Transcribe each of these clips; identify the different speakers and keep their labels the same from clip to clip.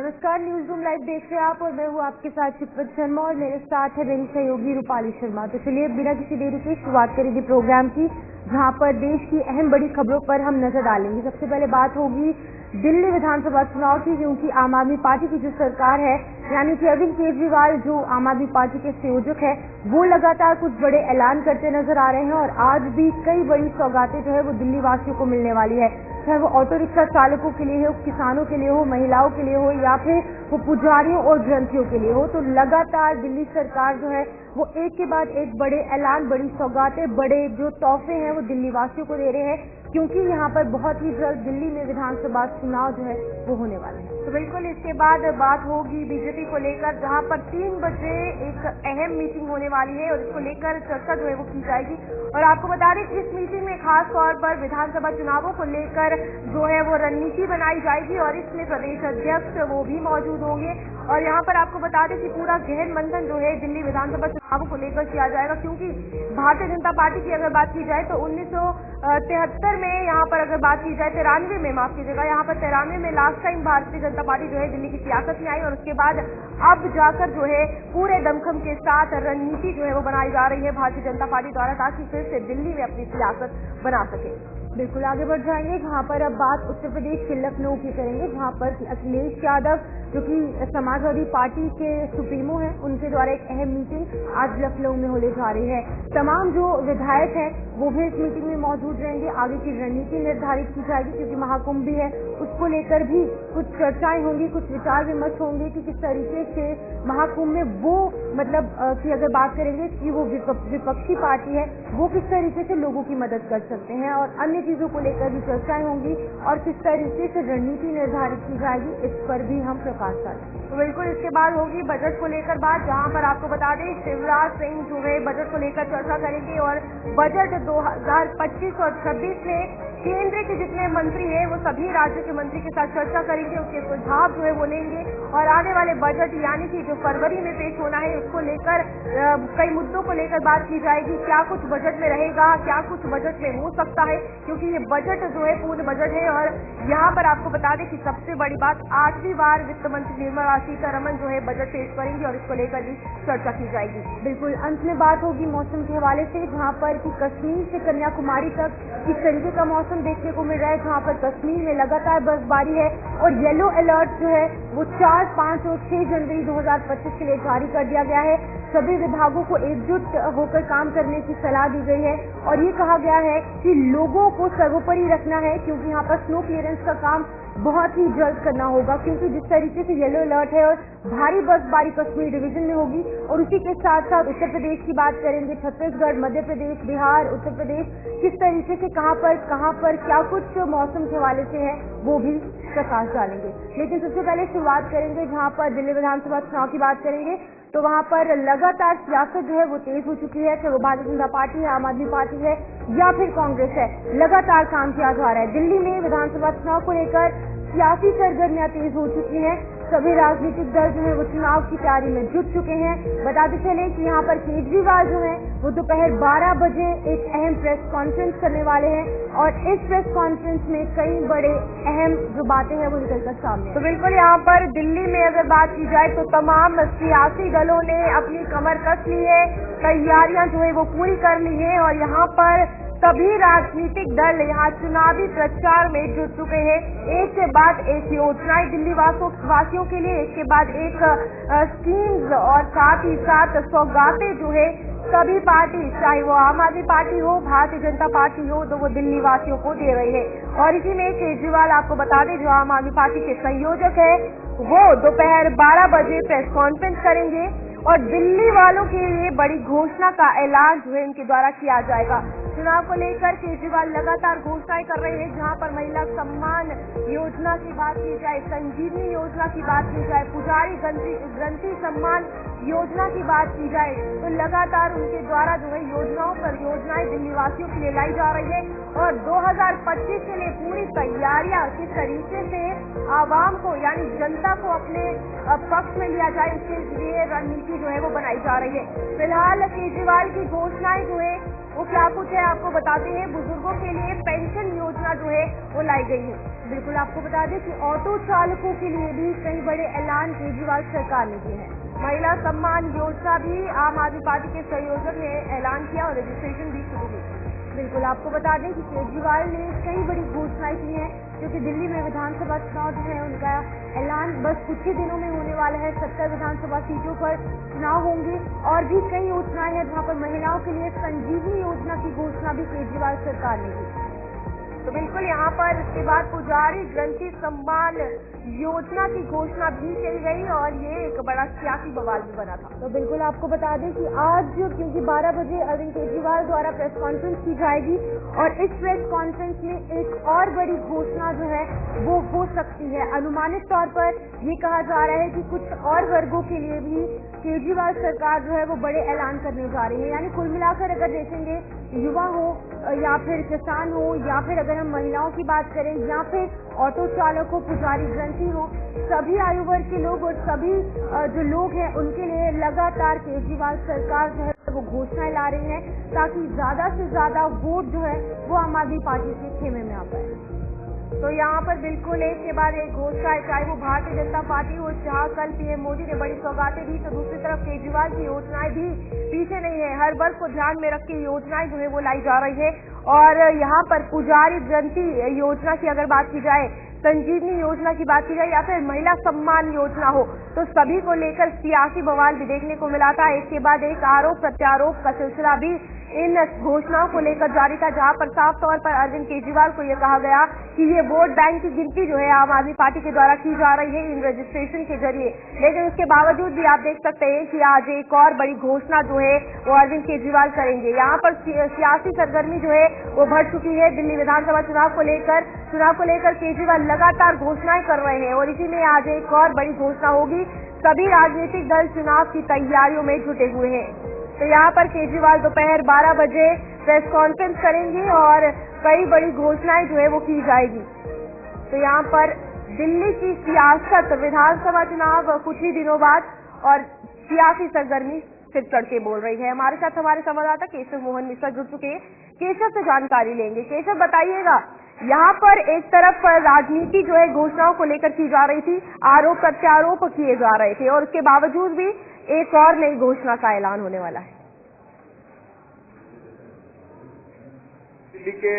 Speaker 1: नमस्कार, news room live देख रहे हैं आप और मैं हूँ आपके साथ शिवपत शर्मा और मेरे साथ है मेरी सहयोगी रूपाली शर्मा। तो चलिए बिना किसी देरी के शुरुआत करेंगे प्रोग्राम की, जहाँ पर देश की अहम बड़ी खबरों पर हम नजर डालेंगे। सबसे पहले बात होगी दिल्ली विधानसभा चुनाव की, क्योंकि आम आदमी पार्टी की जो सरकार है यानी कि अरविंद केजरीवाल जो आम आदमी पार्टी के संयोजक है वो लगातार कुछ बड़े ऐलान करते नजर आ रहे हैं और आज भी कई बड़ी सौगातें जो है वो दिल्ली वासियों को मिलने वाली है, चाहे वो ऑटो रिक्शा चालकों के लिए हो, किसानों के लिए हो, महिलाओं के लिए हो या फिर वो पुजारियों और ग्रंथियों के लिए हो। तो लगातार दिल्ली सरकार जो है वो एक के बाद एक बड़े ऐलान, बड़ी सौगातें, बड़े जो तोहफे हैं वो दिल्ली वासियों को दे रहे हैं, क्योंकि यहाँ पर बहुत ही जल्द दिल्ली में विधानसभा चुनाव जो है वो होने वाले हैं। तो बिल्कुल इसके बाद बात होगी बीजेपी को लेकर, जहाँ पर 3 बजे एक अहम मीटिंग होने वाली है और इसको लेकर चर्चा जो है वो की जाएगी। और आपको बता दें कि इस मीटिंग में खास तौर पर विधानसभा चुनावों को लेकर जो है वो रणनीति बनाई जाएगी और इसमें प्रदेश अध्यक्ष वो भी मौजूद होंगे। और यहाँ पर आपको बता दें कि पूरा गहन मंथन जो है दिल्ली विधानसभा चुनावों को लेकर किया जाएगा, क्योंकि भारतीय जनता पार्टी की अगर बात की जाए तो 1973 में यहाँ पर अगर बात की जाए 93 में, माफ कीजिएगा, यहाँ पर 93 में last time Bharatiya Janata party जो है दिल्ली की सियासत में आई और उसके बाद अब जाकर जो है पूरे दमखम के साथ रणनीति जो है वो बनाई जा रही है भारतीय जनता पार्टी द्वारा, ताकि फिर से दिल्ली में अपनी सियासत बना सके। बिल्कुल आगे बढ़ जाएंगे, जहाँ पर अब बात उत्तर प्रदेश के लखनऊ की करेंगे, जहाँ पर अखिलेश यादव जो कि समाजवादी पार्टी के सुप्रीमो हैं उनके द्वारा एक अहम मीटिंग आज लखनऊ में होने जा रही है। तमाम जो विधायक हैं वो भी इस मीटिंग में मौजूद रहेंगे, आगे की रणनीति निर्धारित की जाएगी, क्योंकि महाकुंभ भी है, उसको लेकर भी कुछ चर्चाएं होंगी, कुछ विचार विमर्श होंगे कि किस तरीके से महाकुंभ में वो मतलब की अगर बात करेंगे कि वो विपक्षी पार्टी है वो किस तरीके से लोगों की मदद कर सकते हैं और अन्य चीजों को लेकर भी चर्चाएं होंगी और किस तरीके से रणनीति निर्धारित की जाएगी, इस पर भी हम प्रकाश डालेंगे। तो बिल्कुल इसके बाद होगी बजट को लेकर बात, जहां पर आपको बता दें शिवराज सिंह जो है बजट को लेकर चर्चा करेंगे और बजट 2025 और 26 में केंद्र के जितने मंत्री हैं वो सभी राज्यों के मंत्री के साथ चर्चा करेंगे, उसके सुझाव जो है वो लेंगे और आने वाले बजट यानी कि जो फरवरी में पेश होना है उसको लेकर कई मुद्दों को लेकर बात की जाएगी। क्या कुछ बजट में रहेगा, क्या कुछ बजट में हो सकता है, क्योंकि ये बजट जो है पूर्ण बजट है। और यहाँ पर आपको बता दें कि सबसे बड़ी बात 8वीं बार वित्त मंत्री निर्मला सीतारमण जो है बजट पेश करेंगी और इसको लेकर भी चर्चा की जाएगी। बिल्कुल अंत में बात होगी मौसम के हवाले से, जहाँ पर कि कश्मीर से कन्याकुमारी तक किस तरीके का मौसम देखने को मिल रहा है, जहाँ पर कश्मीर में लगातार बर्फबारी है और येलो अलर्ट जो है वो 4, 5 और 6 जनवरी 2025 के लिए जारी कर दिया गया है। सभी विभागों को एकजुट होकर काम करने की सलाह दी गई है और ये कहा गया है कि लोगों को सर्वोपरि रखना है, क्योंकि यहाँ पर स्नो क्लियरेंस का काम बहुत ही जल्द करना होगा, क्योंकि जिस तरीके से येलो अलर्ट है और भारी बर्फबारी कश्मीर डिवीजन में होगी। और उसी के साथ साथ उत्तर प्रदेश की बात करेंगे, छत्तीसगढ़, मध्य प्रदेश, बिहार, उत्तर प्रदेश किस तरीके से कहां पर क्या कुछ मौसम के हवाले से है वो भी प्रकाश डालेंगे। लेकिन सबसे पहले शुरुआत करेंगे जहां पर दिल्ली विधानसभा चुनाव की बात करेंगे, तो वहां पर लगातार सियासत जो है वो तेज हो चुकी है, चाहे वो भारतीय जनता पार्टी है, आम आदमी पार्टी है या फिर कांग्रेस है, लगातार काम किया जा रहा है। दिल्ली में विधानसभा चुनाव को लेकर सियासी सरगर्मियां तेज हो चुकी हैं, सभी राजनीतिक दल जो है वो चुनाव की तैयारी में जुट चुके हैं। बताते चले कि यहाँ पर केजरीवाल जो है वो दोपहर 12 बजे एक अहम प्रेस कॉन्फ्रेंस करने वाले हैं और इस प्रेस कॉन्फ्रेंस में कई बड़े अहम जो बातें हैं वो निकलकर सामने। तो बिल्कुल यहाँ पर दिल्ली में अगर बात की जाए तो तमाम सियासी दलों ने अपनी कमर कस ली है, तैयारियां जो है वो पूरी कर ली है और यहाँ पर सभी राजनीतिक दल यहाँ चुनावी प्रचार में जुट चुके हैं। एक के बाद एक योजनाएं दिल्ली वासियों के लिए, एक के बाद एक स्कीम्स और साथ ही साथ सौगातें जो है सभी पार्टी, चाहे वो आम आदमी पार्टी हो, भारतीय जनता पार्टी हो, तो वो दिल्ली वासियों को दे रही है। और इसी में केजरीवाल आपको बता दें जो आम आदमी पार्टी के संयोजक है वो दोपहर 12 बजे प्रेस कॉन्फ्रेंस करेंगे और दिल्ली वालों के लिए बड़ी घोषणा का ऐलान जो है उनके द्वारा किया जाएगा। चुनाव को लेकर केजरीवाल लगातार घोषणाएं कर रहे हैं, जहां पर महिला सम्मान योजना की बात की जाए, संजीवनी योजना की बात की जाए, पुजारी ग्रंथि सम्मान योजना की बात की जाए, तो लगातार उनके द्वारा जो है योजनाओं पर योजनाएं दिल्ली वासियों के लिए लाई जा रही है। और 2025 के लिए पूरी तैयारियां किस तरीके से आवाम को यानी जनता को अपने पक्ष में लिया जाए, इसके लिए रणनीति जो है वो बनाई जा रही है। फिलहाल केजरीवाल की घोषणाएं जो है वो क्या कुछ है आपको बताते हैं। बुजुर्गों के लिए पेंशन योजना जो है वो लाई गई है। बिल्कुल आपको बता दें कि ऑटो चालकों के लिए भी कई बड़े ऐलान केजरीवाल सरकार ने किए हैं। महिला सम्मान योजना भी आम आदमी पार्टी के संयोजक ने ऐलान किया और रजिस्ट्रेशन भी शुरू हुई। बिल्कुल आपको बता दें कि केजरीवाल ने कई बड़ी घोषणाएं की हैं, क्योंकि दिल्ली में विधानसभा चुनाव जो है उनका ऐलान बस कुछ ही दिनों में होने वाला है। 70 विधानसभा सीटों पर चुनाव होंगे और भी कई योजनाएं हैं, जहां पर महिलाओं के लिए संजीवनी योजना की घोषणा भी केजरीवाल सरकार ने की। तो बिल्कुल यहाँ पर इसके बाद पुजारी ग्रंथी सम्मान योजना की घोषणा भी की गई और ये एक बड़ा सियासी बवाल भी बना था। तो बिल्कुल आपको बता दें कि आज क्योंकि 12 बजे अरविंद केजरीवाल द्वारा प्रेस कॉन्फ्रेंस की जाएगी और इस प्रेस कॉन्फ्रेंस में एक और बड़ी घोषणा जो है वो हो सकती है। अनुमानित तौर पर ये कहा जा रहा है कि कुछ और वर्गों के लिए भी केजरीवाल सरकार जो है वो बड़े ऐलान करने जा रही है। यानी कुल मिलाकर अगर देखेंगे, युवा हो या फिर किसान हो या फिर अगर हम महिलाओं की बात करें या फिर ऑटो चालक हो, पुजारी ग्रंथी हो, सभी आयु वर्ग के लोग और सभी जो लोग हैं उनके लिए लगातार केजरीवाल सरकार जो है वो घोषणाएं ला रही है, ताकि ज्यादा से ज्यादा वोट जो है वो आम आदमी पार्टी के खेमे में आ पाए। तो यहाँ पर बिल्कुल एक के बाद एक घोषणा है, चाहे वो भारतीय जनता पार्टी हो, जहाँ कल पीएम मोदी ने बड़ी सौगातें दी, तो दूसरी तरफ केजरीवाल की योजनाएं भी पीछे नहीं है। हर वर्ग को ध्यान में रख के योजनाएं जो है वो लाई जा रही है। और यहाँ पर पुजारी ग्रंथी योजना की अगर बात की जाए, संजीवनी योजना की बात की जाए या फिर महिला सम्मान योजना हो, तो सभी को लेकर सियासी बवाल भी देखने को मिला था। एक के बाद एक आरोप प्रत्यारोप का सिलसिला भी इन घोषणाओं को लेकर जारी था, जहां पर साफ तौर पर अरविंद केजरीवाल को यह कहा गया कि ये वोट बैंक की गिनती जो है आम आदमी पार्टी के द्वारा की जा रही है इन रजिस्ट्रेशन के जरिए। लेकिन उसके बावजूद भी आप देख सकते हैं कि आज एक और बड़ी घोषणा जो है वो अरविंद केजरीवाल करेंगे। यहाँ पर सियासी सरगर्मी जो है वो बढ़ चुकी है। दिल्ली विधानसभा चुनाव को लेकर केजरीवाल लगातार घोषणाएं कर रहे हैं और इसी में आज एक और बड़ी घोषणा होगी। सभी राजनीतिक दल चुनाव की तैयारियों में जुटे हुए हैं। तो यहाँ पर केजरीवाल दोपहर 12 बजे प्रेस कॉन्फ्रेंस करेंगे और कई बड़ी घोषणाएं जो है वो की जाएगी। तो यहाँ पर दिल्ली की सियासत, विधानसभा चुनाव कुछ ही दिनों बाद और सियासी सरगर्मी फिर चढ़ के बोल रही है। हमारे साथ हमारे संवाददाता केशव मोहन मिश्रा जुड़ चुके हैं। केशव से जानकारी लेंगे। केशव, बताइएगा, यहाँ पर एक तरफ राजनीति जो है घोषणाओं को लेकर की जा रही थी, आरोप प्रत्यारोप किए जा रहे थे और उसके बावजूद भी एक और नई घोषणा का ऐलान होने वाला है।
Speaker 2: दिल्ली के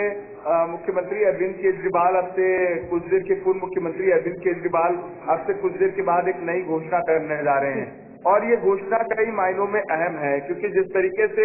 Speaker 2: मुख्यमंत्री अरविंद केजरीवाल अब से कुछ देर के पूर्व मुख्यमंत्री अरविंद केजरीवाल अब से कुछ देर के बाद एक नई घोषणा करने जा रहे हैं और ये घोषणा कई मायनों में अहम है, क्योंकि जिस तरीके से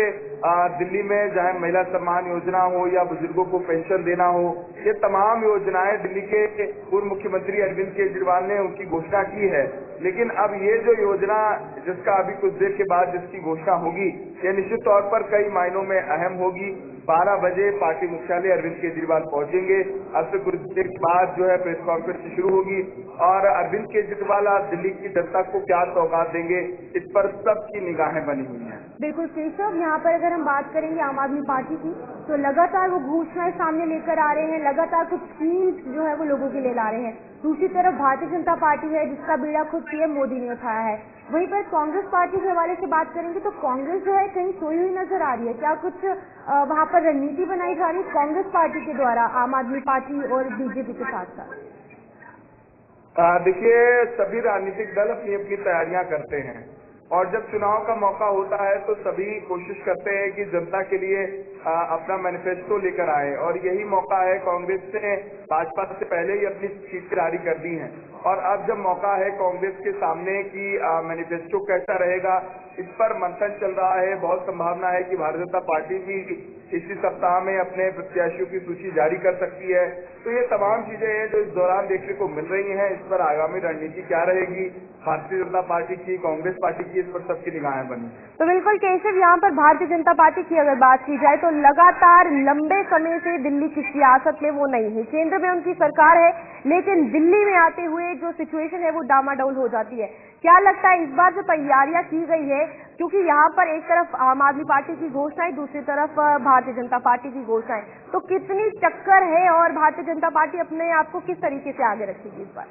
Speaker 2: दिल्ली में चाहे महिला सम्मान योजना हो या बुजुर्गों को पेंशन देना हो, ये तमाम योजनाएं दिल्ली के पूर्व मुख्यमंत्री अरविंद केजरीवाल ने उनकी घोषणा की है। लेकिन अब ये जो योजना जिसका अभी कुछ देर के बाद जिसकी घोषणा होगी, ये निश्चित तौर पर कई मायनों में अहम होगी। 12 बजे पार्टी मुख्यालय अरविंद केजरीवाल पहुंचेंगे। अब से कुछ देर के बाद जो है प्रेस कॉन्फ्रेंस शुरू होगी और अरविंद केजरीवाल आज दिल्ली की जनता को क्या सौगात देंगे, इस पर सबकी निगाहें बनी हुई हैं।
Speaker 1: बिल्कुल केशव, यहाँ पर अगर हम बात करेंगे आम आदमी पार्टी की, तो लगातार वो घोषणाएं सामने लेकर आ रहे हैं, लगातार कुछ स्कीम्स जो है वो लोगों के लिए ला रहे हैं। दूसरी तरफ भारतीय जनता पार्टी है जिसका बीड़ा खुद पीएम मोदी ने उठाया है। वहीं पर कांग्रेस पार्टी के हवाले से बात करेंगे तो कांग्रेस जो है कहीं सोई हुई नजर आ रही है। क्या कुछ वहाँ पर रणनीति बनाई जा रही है कांग्रेस पार्टी के द्वारा आम आदमी पार्टी और बीजेपी के साथ साथ?
Speaker 2: देखिए, सभी राजनीतिक दल अपनी अपनी तैयारियां करते हैं और जब चुनाव का मौका होता है तो सभी कोशिश करते हैं कि जनता के लिए अपना मैनिफेस्टो लेकर आए और यही मौका है। कांग्रेस ने भाजपा से पहले ही अपनी सीट जारी कर दी है और अब जब मौका है कांग्रेस के सामने कि मैनिफेस्टो कैसा रहेगा, इस पर मंथन चल रहा है। बहुत संभावना है कि भारतीय जनता पार्टी भी इसी सप्ताह में अपने प्रत्याशियों की सूची जारी कर सकती है। तो ये तमाम चीजें हैं जो इस दौरान देखने को मिल रही हैं। इस पर आगामी रणनीति क्या रहेगी भारतीय जनता पार्टी की, कांग्रेस पार्टी की, इस पर सबकी निगाहें बनी।
Speaker 1: तो बिल्कुल केशव, यहाँ पर भारतीय जनता पार्टी की अगर बात की जाए तो लगातार लंबे समय से दिल्ली की सियासत में वो नहीं है। केंद्र में उनकी सरकार है लेकिन दिल्ली में आते हुए जो सिचुएशन है वो डामाडोल हो जाती है। क्या लगता है इस बार जो तैयारियां की गई है, क्योंकि यहाँ पर एक तरफ आम आदमी पार्टी की घोषणाएं, दूसरी तरफ भारतीय जनता पार्टी की घोषणाएं, तो कितनी टक्कर है और भारतीय जनता पार्टी अपने आप को किस तरीके से आगे रखेगी इस बार?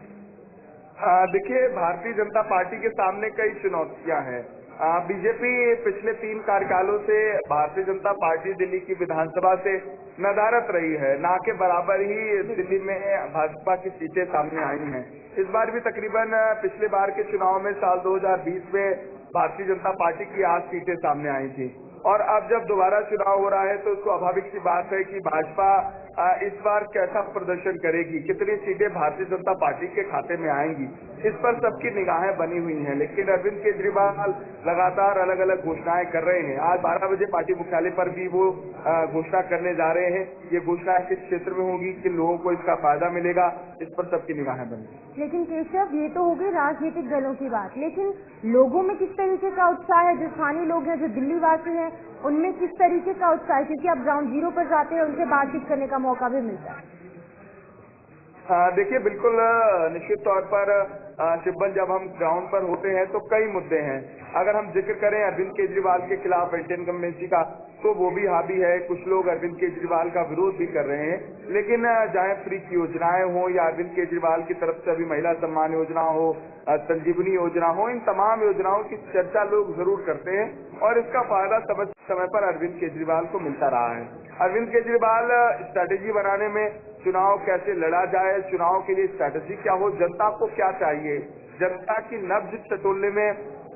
Speaker 2: देखिए, भारतीय जनता पार्टी के सामने कई चुनौतियां हैं बीजेपी पिछले 3 कार्यकालों से भारतीय जनता पार्टी दिल्ली की विधानसभा से नदारत रही है। ना के बराबर ही दिल्ली में भाजपा की सीटें सामने आई हैं। इस बार भी तकरीबन पिछले बार के चुनाव में साल 2020 में भारतीय जनता पार्टी की 8 सीटें सामने आई थी और अब जब दोबारा चुनाव हो रहा है तो उसको स्वाभाविक सी बात है कि भाजपा इस बार कैसा प्रदर्शन करेगी, कितनी सीटें भारतीय जनता पार्टी के खाते में आएंगी, इस पर सबकी निगाहें बनी हुई हैं। लेकिन अरविंद केजरीवाल लगातार अलग अलग घोषणाएं कर रहे हैं। आज 12 बजे पार्टी मुख्यालय पर भी वो घोषणा करने जा रहे हैं। ये घोषणा किस क्षेत्र में होगी, किन लोगों को इसका फायदा मिलेगा, इस पर सबकी निगाहें बनी।
Speaker 1: लेकिन केशव, ये तो हो गई राजनीतिक दलों की बात, लेकिन लोगों में किस तरीके का उत्साह है? जो स्थानीय लोग हैं, जो दिल्ली वासी हैं, उनमें किस तरीके का उत्साह है? क्योंकि आप ग्राउंड जीरो पर जाते हैं, उनसे बातचीत करने का मौका भी मिलता है।
Speaker 2: देखिए, बिल्कुल निश्चित तौर पर शिवबन, जब हम ग्राउंड पर होते हैं तो कई मुद्दे हैं। अगर हम जिक्र करें अरविंद केजरीवाल के खिलाफ एंटी इनकम्बेंसी का, तो वो भी हावी है। कुछ लोग अरविंद केजरीवाल का विरोध भी कर रहे हैं। लेकिन चाहे फ्री की योजनाएं हो या अरविंद केजरीवाल की तरफ से अभी महिला सम्मान योजना हो, संजीवनी योजना हो, इन तमाम योजनाओं की चर्चा लोग जरूर करते हैं और इसका फायदा समय पर अरविंद केजरीवाल को मिलता रहा है। अरविंद केजरीवाल स्ट्रैटेजी बनाने में, चुनाव कैसे लड़ा जाए, चुनाव के लिए स्ट्रैटेजी क्या हो, जनता को क्या चाहिए, जनता की नब्ज टटोलने में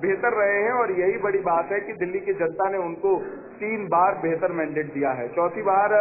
Speaker 2: बेहतर रहे हैं। और यही बड़ी बात है कि दिल्ली की जनता ने उनको 3 बार बेहतर मैंडेट दिया है। चौथी बार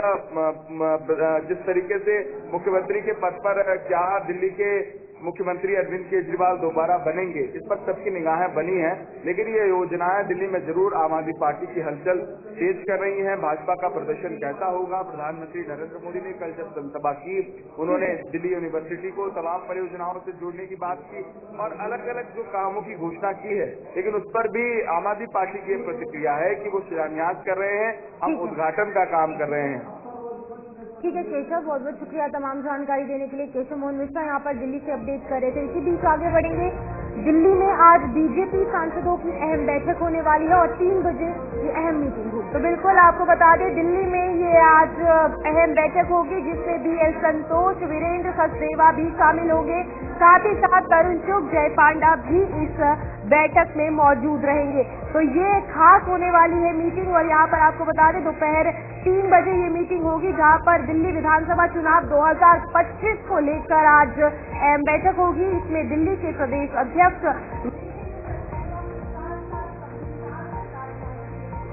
Speaker 2: जिस तरीके से मुख्यमंत्री के पद पर क्या दिल्ली के मुख्यमंत्री अरविंद केजरीवाल दोबारा बनेंगे, इस पर सबकी निगाहें बनी हैं। लेकिन ये योजनाएं दिल्ली में जरूर आम आदमी पार्टी की हलचल तेज कर रही हैं। भाजपा का प्रदर्शन कैसा होगा? प्रधानमंत्री नरेंद्र मोदी ने कल जब जनसभा की, उन्होंने दिल्ली यूनिवर्सिटी को तमाम परियोजनाओं से जोड़ने की बात की और अलग अलग जो कामों की घोषणा की है। लेकिन उस पर भी आम आदमी पार्टी की प्रतिक्रिया है कि वो शिलान्यास कर रहे हैं, हम उद्घाटन का काम कर रहे हैं।
Speaker 1: ठीक है केशव, बहुत बहुत शुक्रिया तमाम जानकारी देने के लिए। केशव मोहन मिश्रा यहाँ पर दिल्ली से अपडेट कर रहे थे। इसी बीच आगे बढ़ेंगे। दिल्ली में आज बीजेपी सांसदों की अहम बैठक होने वाली है और 3 बजे ये अहम मीटिंग होगी। तो बिल्कुल आपको बता दें, दिल्ली में ये आज अहम बैठक होगी जिसमें BL संतोष, वीरेंद्र सचदेवा भी शामिल होंगे। साथ ही साथ तरुण चुग, जय पांडा भी इस बैठक में मौजूद रहेंगे। तो ये खास होने वाली है मीटिंग और यहाँ पर आपको बता दें दोपहर 3 बजे ये मीटिंग होगी जहाँ पर दिल्ली विधानसभा चुनाव 2025 को लेकर आज अहम बैठक होगी। इसमें दिल्ली के प्रदेश अध्यक्ष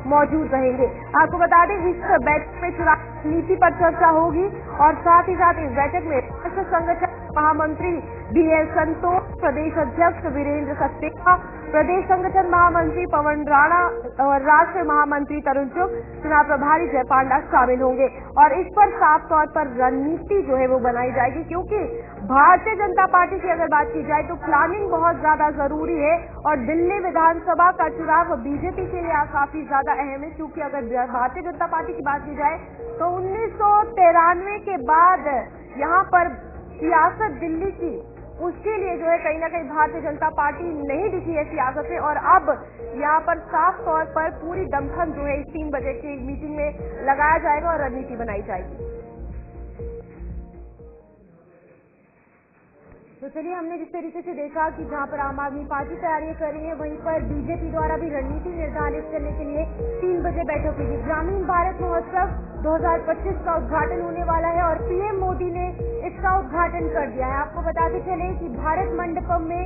Speaker 1: मौजूद रहेंगे। आपको बता दें इस बैठक में चुनाव नीति पर चर्चा होगी और साथ ही साथ इस बैठक में राष्ट्र संगठन महामंत्री BL संतोष, प्रदेश अध्यक्ष वीरेंद्र सचदेवा, प्रदेश संगठन महामंत्री पवन राणा और राष्ट्रीय महामंत्री तरुण चुग, चुनाव प्रभारी जय पांडा शामिल होंगे। और इस पर साफ तौर पर रणनीति जो है वो बनाई जाएगी, क्योंकि भारतीय जनता पार्टी की अगर बात की जाए तो प्लानिंग बहुत ज्यादा जरूरी है और दिल्ली विधानसभा का चुनाव बीजेपी के लिए काफी ज्यादा अहम है। क्योंकि अगर भारतीय जनता पार्टी की बात की जाए तो 1993 के बाद यहाँ पर सियासत दिल्ली की, उसके लिए जो है कहीं ना कहीं भारतीय जनता पार्टी नहीं दिखी है सियासत में। और अब यहाँ पर साफ तौर पर पूरी दमखम जो है इस 3 बजे की मीटिंग में लगाया जाएगा और रणनीति बनाई जाएगी। तो चलिए, हमने जिस तरीके से देखा कि जहां पर आम आदमी पार्टी तैयारियां कर रही है, वहीं पर बीजेपी द्वारा भी रणनीति निर्धारित करने के लिए 3 बजे बैठक होगी। ग्रामीण भारत महोत्सव 2025 का उद्घाटन होने वाला है और PM मोदी ने इसका उद्घाटन कर दिया है। आपको बताते चले कि भारत मंडपम में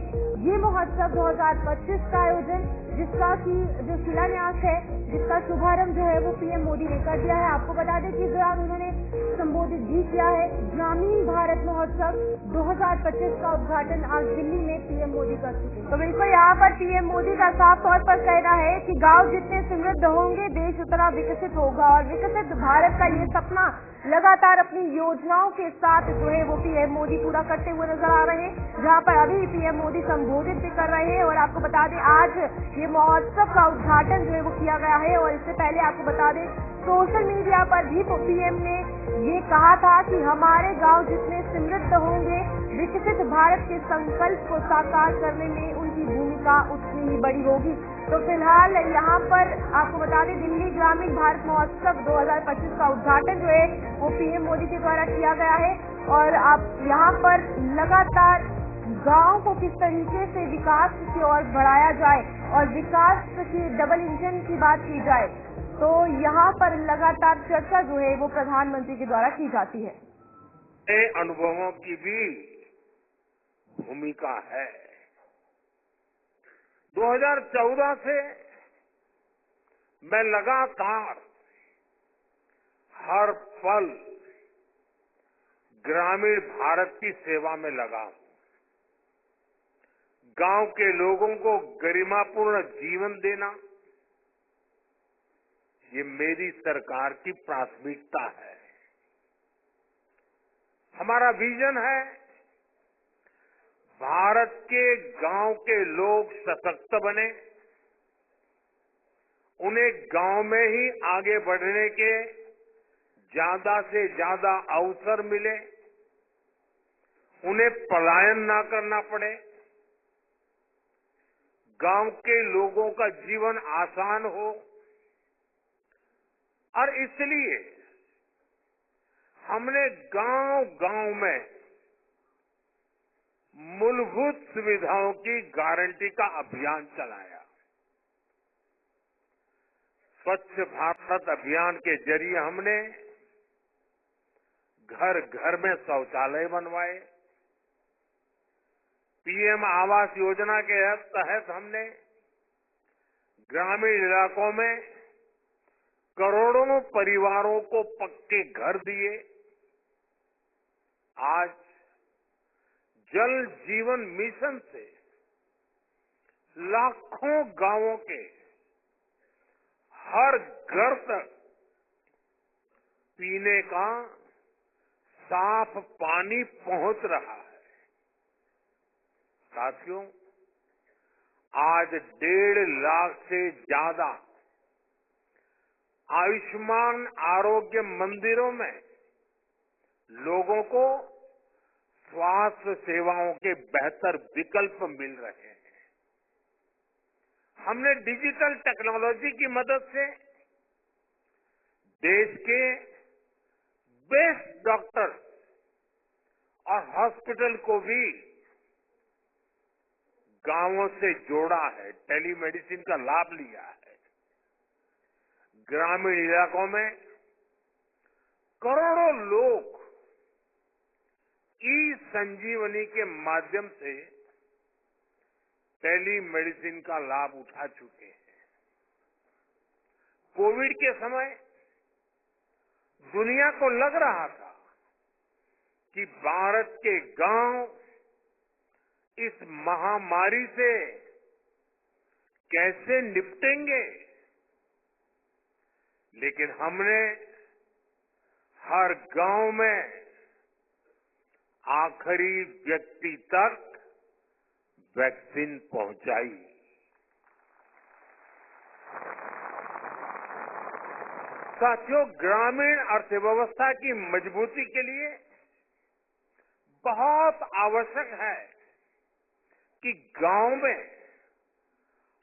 Speaker 1: ये महोत्सव 2025 का आयोजन, जिसका की जो शिलान्यास है, जिसका शुभारंभ जो है वो PM मोदी ने कर दिया है। आपको बता दें कि इस दौरान उन्होंने संबोधित भी किया है। ग्रामीण भारत महोत्सव 2025 का उद्घाटन आज दिल्ली में PM मोदी कर चुके हैं। तो बिल्कुल यहाँ पर PM मोदी का साफ तौर पर कहना है कि गांव जितने समृद्ध होंगे, देश उतना विकसित होगा और विकसित भारत का ये सपना लगातार अपनी योजनाओं के साथ जो है वो PM मोदी पूरा करते हुए नजर आ रहे हैं। जहाँ पर अभी PM मोदी संबोधित भी कर रहे हैं और आपको बता दें आज ये महोत्सव का उद्घाटन जो है वो किया गया है। और इससे पहले आपको बता दें सोशल मीडिया पर भी PM ने ये कहा था कि हमारे गांव जितने समृद्ध होंगे, विकसित भारत के संकल्प को साकार करने में उनकी भूमिका उतनी ही बड़ी होगी। तो फिलहाल यहाँ पर आपको बता दें दिल्ली ग्रामीण भारत महोत्सव 2025 का उद्घाटन जो है वो PM मोदी के द्वारा किया गया है। और आप यहाँ पर लगातार गांव को किस तरीके से विकास की ओर बढ़ाया जाए और विकास की डबल इंजन की बात की जाए तो यहाँ पर लगातार चर्चा जो है वो प्रधानमंत्री के द्वारा की जाती है।
Speaker 3: अनुभवों की भी भूमिका है। 2014 से मैं लगातार हर पल ग्रामीण भारत की सेवा में लगा हूं। गांव के लोगों को गरिमापूर्ण जीवन देना ये मेरी सरकार की प्राथमिकता है। हमारा विजन है भारत के गांव के लोग सशक्त बने, उन्हें गांव में ही आगे बढ़ने के ज्यादा से ज्यादा अवसर मिले, उन्हें पलायन ना करना पड़े, गांव के लोगों का जीवन आसान हो। और इसलिए हमने गांव-गांव में मूलभूत सुविधाओं की गारंटी का अभियान चलाया। स्वच्छ भारत अभियान के जरिए हमने घर घर में शौचालय बनवाए। पीएम आवास योजना के तहत हमने ग्रामीण इलाकों में करोड़ों परिवारों को पक्के घर दिए। आज जल जीवन मिशन से लाखों गांवों के हर घर तक पीने का साफ पानी पहुंच रहा है। साथियों, आज 1.5 लाख से ज्यादा आयुष्मान आरोग्य मंदिरों में लोगों को स्वास्थ्य सेवाओं के बेहतर विकल्प मिल रहे हैं। हमने डिजिटल टेक्नोलॉजी की मदद से देश के बेस्ट डॉक्टर और हॉस्पिटल को भी गांवों से जोड़ा है, टेलीमेडिसिन का लाभ लिया है। ग्रामीण इलाकों में करोड़ों लोग ई-संजीवनी के माध्यम से टेलीमेडिसिन का लाभ उठा चुके हैं। कोविड के समय दुनिया को लग रहा था कि भारत के गांव इस महामारी से कैसे निपटेंगे, लेकिन हमने हर गांव में आखिरी व्यक्ति तक वैक्सीन पहुंचाई। साथियों, ग्रामीण अर्थव्यवस्था की मजबूती के लिए बहुत आवश्यक है कि गांव में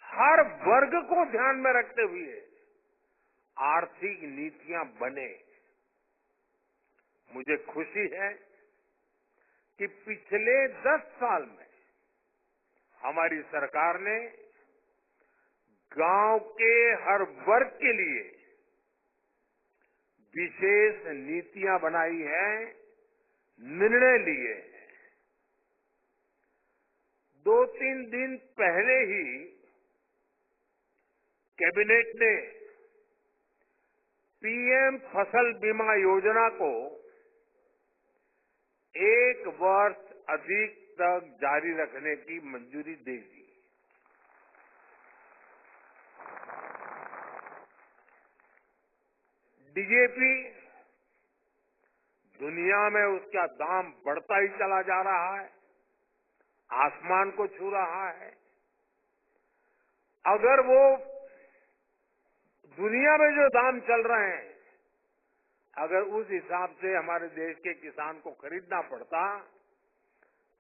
Speaker 3: हर वर्ग को ध्यान में रखते हुए आर्थिक नीतियां बने। मुझे खुशी है कि पिछले 10 साल में हमारी सरकार ने गांव के हर वर्ग के लिए विशेष नीतियां बनाई हैं, निर्णय लिए हैं। 2-3 दिन पहले ही कैबिनेट ने पीएम फसल बीमा योजना को 1 वर्ष अधिक तक जारी रखने की मंजूरी दे दी। डीएपी दुनिया में उसका दाम बढ़ता ही चला जा रहा है, आसमान को छू रहा है। अगर वो दुनिया में जो दाम चल रहे हैं, अगर उस हिसाब से हमारे देश के किसान को खरीदना पड़ता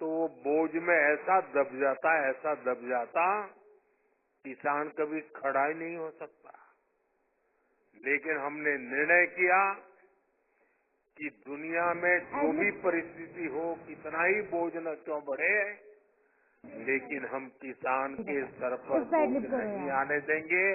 Speaker 3: तो वो बोझ में ऐसा दब जाता किसान कभी खड़ा ही नहीं हो सकता। लेकिन हमने निर्णय किया कि दुनिया में जो भी परिस्थिति हो, कितना ही बोझ न क्यों बढ़े, लेकिन हम किसान के सर पर
Speaker 1: उस साइड
Speaker 3: बोझ
Speaker 1: लिप करो
Speaker 3: नहीं
Speaker 1: यार।
Speaker 3: आने देंगे।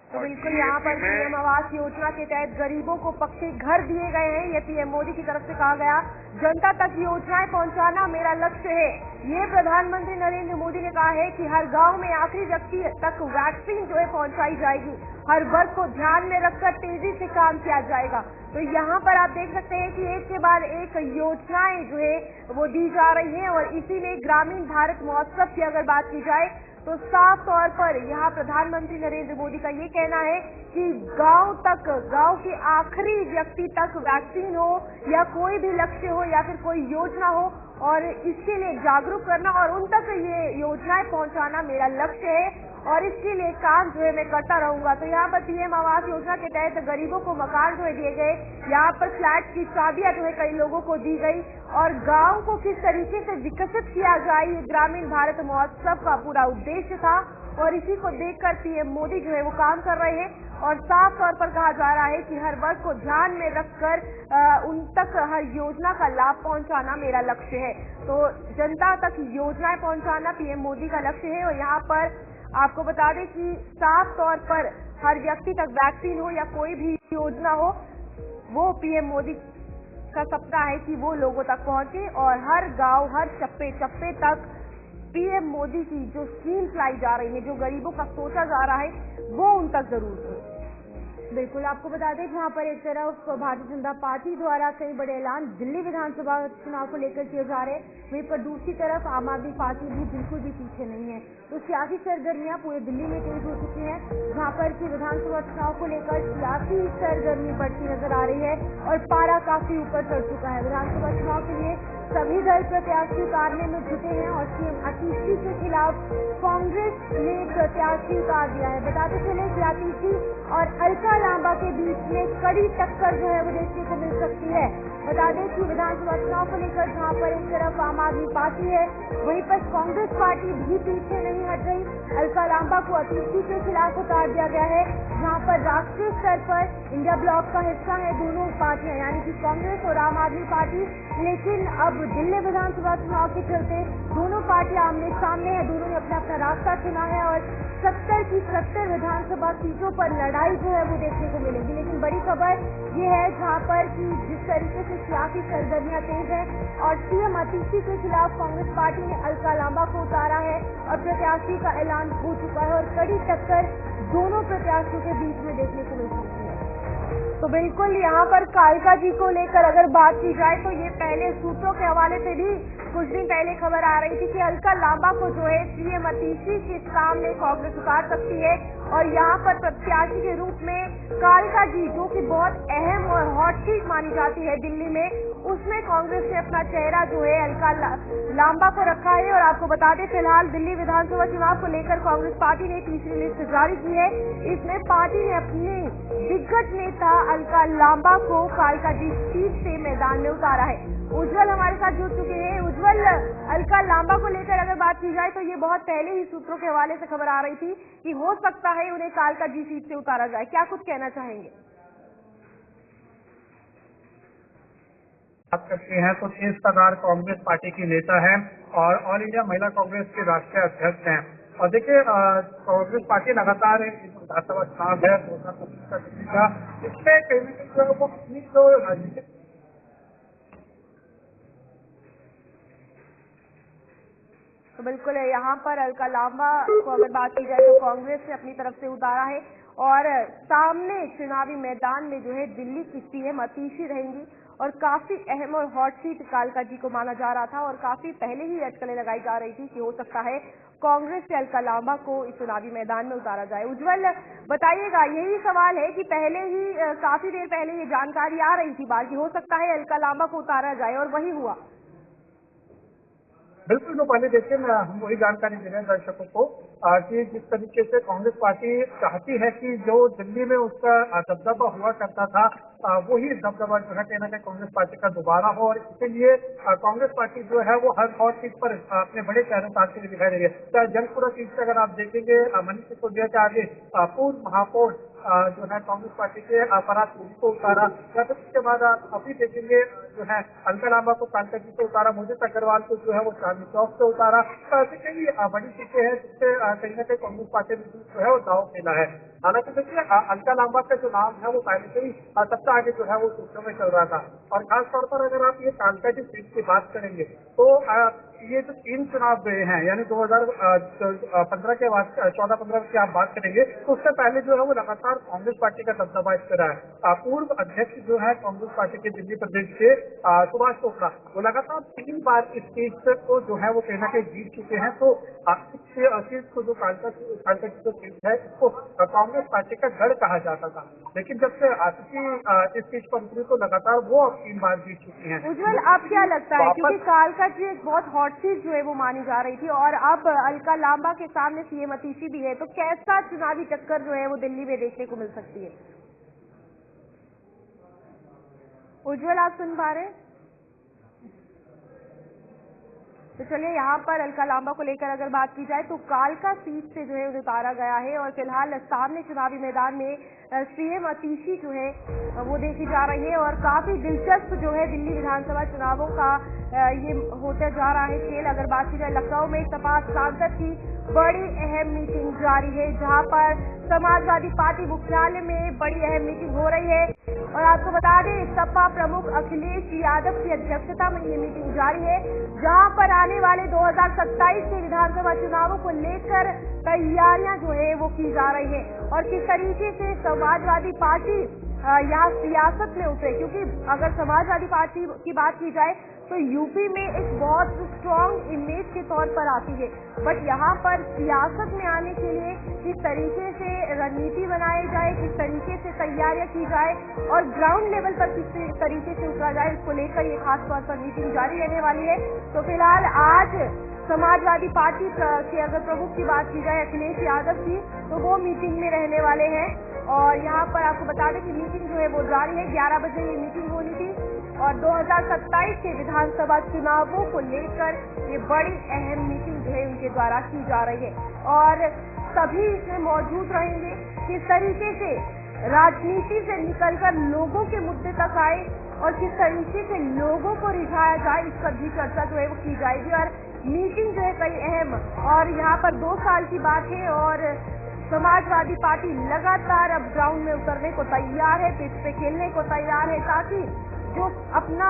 Speaker 1: तो
Speaker 3: और
Speaker 1: बिल्कुल यहाँ पर
Speaker 3: GST में
Speaker 1: पीएम आवास योजना के तहत गरीबों को पक्के घर दिए गए हैं। ये पीएम मोदी की तरफ से कहा गया, जनता तक योजनाएं पहुंचाना मेरा लक्ष्य है। ये प्रधानमंत्री नरेंद्र मोदी ने कहा है कि हर गांव में आखिरी व्यक्ति तक वैक्सीन जो है पहुंचाई जाएगी। हर वर्ग को ध्यान में रखकर तेजी से काम किया जाएगा। तो यहाँ पर आप देख सकते हैं कि एक के बाद एक योजनाएं जो है वो दी जा रही हैं और इसीलिए ग्रामीण भारत महोत्सव की अगर बात की जाए तो साफ तौर पर यहाँ प्रधानमंत्री नरेंद्र मोदी का ये कहना है कि गांव तक, गांव के आखिरी व्यक्ति तक वैक्सीन हो या कोई भी लक्ष्य हो या फिर कोई योजना हो और इसके लिए जागरूक करना और उन तक ये योजनाएं पहुंचाना मेरा लक्ष्य है और इसके लिए काम जो है मैं करता रहूंगा। तो यहाँ पर पीएम आवास योजना के तहत गरीबों को मकान जो है दिए गए, यहाँ पर फ्लैट की चाबियां जो है कई लोगों को दी गई और गांव को किस तरीके से विकसित किया जाए ये ग्रामीण भारत महोत्सव का पूरा उद्देश्य था और इसी को देखकर पीएम मोदी जो है वो काम कर रहे हैं और साफ तौर पर कहा जा रहा है कि हर वर्ग को ध्यान में रखकर उन तक हर योजना का लाभ पहुंचाना मेरा लक्ष्य है। तो जनता तक योजनाएं पहुंचाना पीएम मोदी का लक्ष्य है और यहाँ पर आपको बता दें कि साफ तौर पर हर व्यक्ति तक वैक्सीन हो या कोई भी योजना हो, वो पीएम मोदी का सपना है कि वो लोगों तक पहुंचे और हर गांव, हर चप्पे चप्पे तक पीएम मोदी की जो स्कीम्स लाई जा रही है, जो गरीबों का सोचा जा रहा है, वो उन तक जरूर हो। बिल्कुल आपको बता दें जहाँ पर एक तरफ भारतीय जनता पार्टी द्वारा कई बड़े ऐलान दिल्ली विधानसभा चुनाव को लेकर किए जा रहे हैं, वहीं पर दूसरी तरफ आम आदमी पार्टी भी बिल्कुल भी पीछे नहीं है। तो सियासी सरगर्मियां पूरे दिल्ली में तेज हो चुकी हैं, जहाँ पर की विधानसभा चुनाव को लेकर सियासी सरगर्मी बढ़ती नजर आ रही है और पारा काफी ऊपर चढ़ चुका है। विधानसभा चुनाव के लिए सभी दल प्रत्याशी उतारने में जुटे हैं और सीएम आतिशी के खिलाफ कांग्रेस ने प्रत्याशी उतार दिया है। बताते चले कि आतिशी और अलका लांबा के बीच में कड़ी टक्कर जो है वो देखने को मिल सकती है। बता दें कि विधानसभा चुनाव को लेकर जहाँ पर एक तरफ आम आदमी पार्टी है, वहीं पर कांग्रेस पार्टी भी पीछे नहीं हट रही। अलका लांबा को आतिशी के खिलाफ उतार दिया गया है, जहाँ पर राष्ट्रीय स्तर पर इंडिया ब्लॉक का हिस्सा है दोनों पार्टियां, यानी कि कांग्रेस और आम आदमी पार्टी। लेकिन अब दिल्ली विधानसभा चुनाव के चलते दोनों पार्टियां आमने सामने है, दोनों ने अपना अपना रास्ता चुना है और 70 की 70 विधानसभा सीटों पर लड़ाई जो है वो देखने को मिलेगी। लेकिन बड़ी खबर ये है जहाँ पर कि जिस तरीके से सियासी सरगर्मियां तेज है और सीएम आतिशी के खिलाफ कांग्रेस पार्टी ने अलका लांबा को उतारा है और प्रत्याशी का ऐलान हो चुका है और कड़ी टक्कर दोनों प्रत्याशियों के बीच में देखने को मिल सकती है। तो बिल्कुल यहाँ पर कालका जी को लेकर अगर बात की जाए तो ये पहले सूत्रों के हवाले से भी कुछ दिन पहले खबर आ रही थी कि अलका लांबा को जो है सीएम आतिशी के सामने कांग्रेस उतार सकती है और यहाँ पर प्रत्याशी के रूप में कालका जी, जो कि बहुत अहम और हॉट सीट मानी जाती है दिल्ली में, उसमें कांग्रेस ने अपना चेहरा जो है अलका लांबा को रखा है। और आपको बता दें फिलहाल दिल्ली विधानसभा चुनाव को लेकर कांग्रेस पार्टी ने तीसरी लिस्ट जारी की है। इसमें पार्टी ने अपने दिग्गज नेता अलका लांबा को कालका जी सीट से मैदान में उतारा है। उज्जवल हमारे साथ जुड़ चुके हैं। उज्जवल, अलका लांबा को लेकर अगर बात की जाए तो ये बहुत पहले ही सूत्रों के हवाले से खबर आ रही थी कि हो सकता है उन्हें कालका जी सीट से उतारा जाए, क्या कुछ कहना चाहेंगे?
Speaker 4: बात करते हैं तो तेज तर्रार कांग्रेस पार्टी की नेता है और ऑल इंडिया महिला कांग्रेस के राष्ट्रीय अध्यक्ष हैं। और देखिए कांग्रेस पार्टी लगातार विधानसभा चुनाव है 2025 का, इसमें कहीं ना कहीं वो अपनी जो राजनीतिक
Speaker 1: तो बिल्कुल यहाँ पर अलका लांबा को अगर बात की जाए तो कांग्रेस ने अपनी तरफ से उतारा है और सामने चुनावी मैदान में जो है दिल्ली की सीएम आतिशी रहेंगी और काफी अहम और हॉट सीट कालका जी को माना जा रहा था और काफी पहले ही अटकलें लगाई जा रही थी कि हो सकता है कांग्रेस से अलका लांबा को इस चुनावी मैदान में उतारा जाए। उज्जवल, बताइएगा, यही सवाल है कि पहले ही काफी देर पहले ये जानकारी आ रही थी बात कि हो सकता है अलका लांबा को उतारा जाए और वही हुआ।
Speaker 4: बिल्कुल, तो पहले देखिए हम वही जानकारी दे रहे हैं दर्शकों को कि जिस तरीके से कांग्रेस पार्टी चाहती है कि जो दिल्ली में उसका दबदबा हुआ करता था वही दबदबा जो है कहीं ना कहीं कांग्रेस पार्टी का दोबारा हो, और इसलिए कांग्रेस पार्टी जो है वो हर हॉट सीट पर अपने बड़े चेहरे उतारते हुए दिखाई दे रही है। चाहे जंगपुरा सीट से अगर आप देखेंगे मनीष सिसोदिया के आगे पूर्व महापौर जो है कांग्रेस पार्टी के पराग पुरी को उतारा, या फिर उसके बाद आप अभी देखेंगे जो है अलका लांबा को कालका जी से उतारा, मोदित अग्रवाल को जो है वो चांदनी चौक से उतारा। तो ऐसी कई बड़ी सीटें हैं जिससे कहीं ना कहीं कांग्रेस पार्टी ने जो है वो दाव खेला है। हालांकि देखिए अलका लांबा का जो नाम है वो पहले से ही सबसे आगे जो है वो सूत्रों में चल रहा था, और खासतौर पर अगर आप ये कालका जी सीट की बात करेंगे तो ये जो 3 चुनाव गए हैं, यानी 2015 के बाद 14-15 की आप बात करेंगे तो उससे पहले जो है वो लगातार कांग्रेस पार्टी का दबदबा इस तरह है। पूर्व अध्यक्ष जो है कांग्रेस पार्टी के दिल्ली प्रदेश के सुभाष चोपड़ा, वो लगातार 3 बार इस सीट को जो है वो कहीं ना कहीं जीत चुके हैं। तो इस सीट को जो कालका की जो सीट है इसको कांग्रेस पार्टी का गढ़ कहा जाता था, लेकिन जब से आतिशी इस सीट पर उतरी तो लगातार वो अब 3 बार जीत चुकी हैं।
Speaker 1: उज्जवल, अब क्या लगता है, क्योंकि कालका जी एक बहुत हॉट सीट जो है वो मानी जा रही थी और अब अलका लांबा के सामने सीएम अतीशी भी है, तो कैसा चुनावी टक्कर जो है वो दिल्ली में देखने को मिल सकती है? उज्जवल, आप सुन पा रहे हैं? तो चलिए, यहाँ पर अलका लांबा को लेकर अगर बात की जाए तो कालका सीट से जो है उतारा गया है और फिलहाल सामने चुनावी मैदान में सीएम अतीशी जो है वो देखी जा रही है और काफी दिलचस्प जो है दिल्ली विधानसभा चुनावों का ये होता जा रहा है खेल। अगर बात की जाए लखनऊ में सपा सांसद की बड़ी अहम मीटिंग जारी है, जहां पर समाजवादी पार्टी मुख्यालय में बड़ी अहम मीटिंग हो रही है और आपको बता दें सपा प्रमुख अखिलेश यादव की अध्यक्षता में ये मीटिंग जारी है, जहां पर आने वाले 2027 के विधानसभा चुनावों को लेकर तैयारियां जो है वो की जा रही है और किस तरीके से समाजवादी पार्टी यहाँ सियासत में उतरे, क्योंकि अगर समाजवादी पार्टी की बात की जाए तो यूपी में एक बहुत स्ट्रॉन्ग इमेज के तौर पर आती है, बट यहाँ पर सियासत में आने के लिए किस तरीके से रणनीति बनाई जाए, किस तरीके से तैयारियां की जाए और ग्राउंड लेवल पर किस तरीके से उतरा जाए, इसको लेकर ये खास तौर पर मीटिंग जारी रहने वाली है। तो फिलहाल आज समाजवादी पार्टी के अगर प्रमुख की बात की जाए अखिलेश यादव की, तो वो मीटिंग में रहने वाले हैं और यहाँ पर आपको बता दें कि मीटिंग जो है वो जारी है। 11 बजे ये मीटिंग होनी थी और 2027 के विधानसभा चुनावों को लेकर ये बड़ी अहम मीटिंग जो है उनके द्वारा की जा रही है और सभी इसमें मौजूद रहेंगे। किस तरीके से राजनीति से निकलकर लोगों के मुद्दे तक आए और किस तरीके से लोगों को रिझाया जाए, इस पर भी चर्चा जो है वो की जाएगी और मीटिंग जो है कई अहम और यहाँ पर 2 साल की बात है और समाजवादी पार्टी लगातार अब ग्राउंड में उतरने को तैयार है, पिच पे खेलने को तैयार है ताकि जो अपना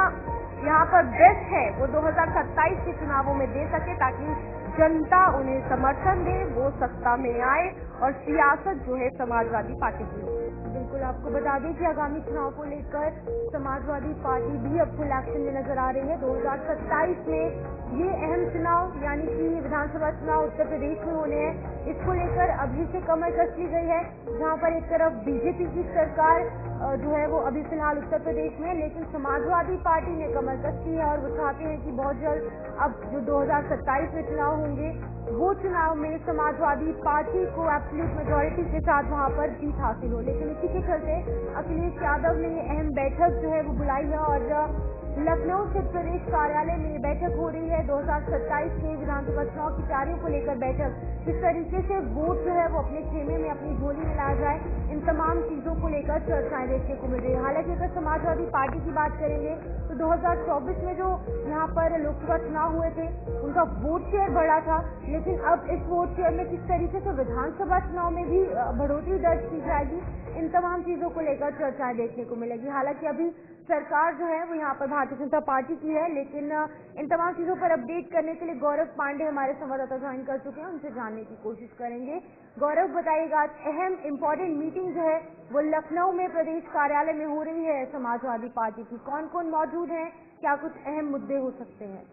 Speaker 1: यहाँ पर बेस्ट है वो 2027 के चुनावों में दे सके, ताकि जनता उन्हें समर्थन दे, वो सत्ता में आए और सियासत जो है समाजवादी पार्टी की हो। बिल्कुल, आपको बता दें कि आगामी चुनाव को लेकर समाजवादी पार्टी भी अब फुल एक्शन में नजर आ रही है। 2027 में ये अहम चुनाव यानी कि विधानसभा चुनाव उत्तर प्रदेश में होने हैं, इसको लेकर अभी से कमर कस ली गई है, जहां पर एक तरफ बीजेपी की सरकार जो है वो अभी फिलहाल उत्तर प्रदेश में, लेकिन समाजवादी पार्टी ने कमर कस की है और वो चाहते हैं कि बहुत जल्द अब जो 2027 में चुनाव होंगे वो चुनाव में समाजवादी पार्टी को एब्सोल्यूट मेजॉरिटी के साथ वहां पर जीत हासिल हो। लेकिन इसी के चलते अखिलेश यादव ने ये अहम बैठक जो है वो बुलाई है और लखनऊ स्थित प्रदेश कार्यालय में बैठक हो रही है। 2027 के विधानसभा चुनाव की तैयारियों को लेकर बैठक, किस तरीके से वोट जो है वो अपने खेमे में अपनी झोली में लाया जाए, इन तमाम चीजों को लेकर चर्चाएं देखने को मिल रही है। हालांकि अगर समाजवादी पार्टी की बात करेंगे तो 2024 में जो यहाँ पर लोकसभा चुनाव हुए थे उनका वोट शेयर बढ़ा था, लेकिन अब इस वोट शेयर में किस तरीके से विधानसभा चुनाव में भी बढ़ोतरी दर्ज की जाएगी, इन तमाम चीजों को लेकर चर्चाएं देखने को मिलेगी। हालांकि अभी सरकार जो है वो यहाँ पर भारतीय जनता पार्टी की है, लेकिन इन तमाम चीजों पर अपडेट करने के लिए गौरव पांडे हमारे संवाददाता ज्वाइन कर चुके हैं, उनसे जानने की कोशिश करेंगे। गौरव, बताइएगा, अहम इम्पोर्टेंट मीटिंग जो है वो लखनऊ में प्रदेश कार्यालय में हो रही है समाजवादी पार्टी की, कौन कौन मौजूद है, क्या कुछ अहम मुद्दे हो सकते हैं?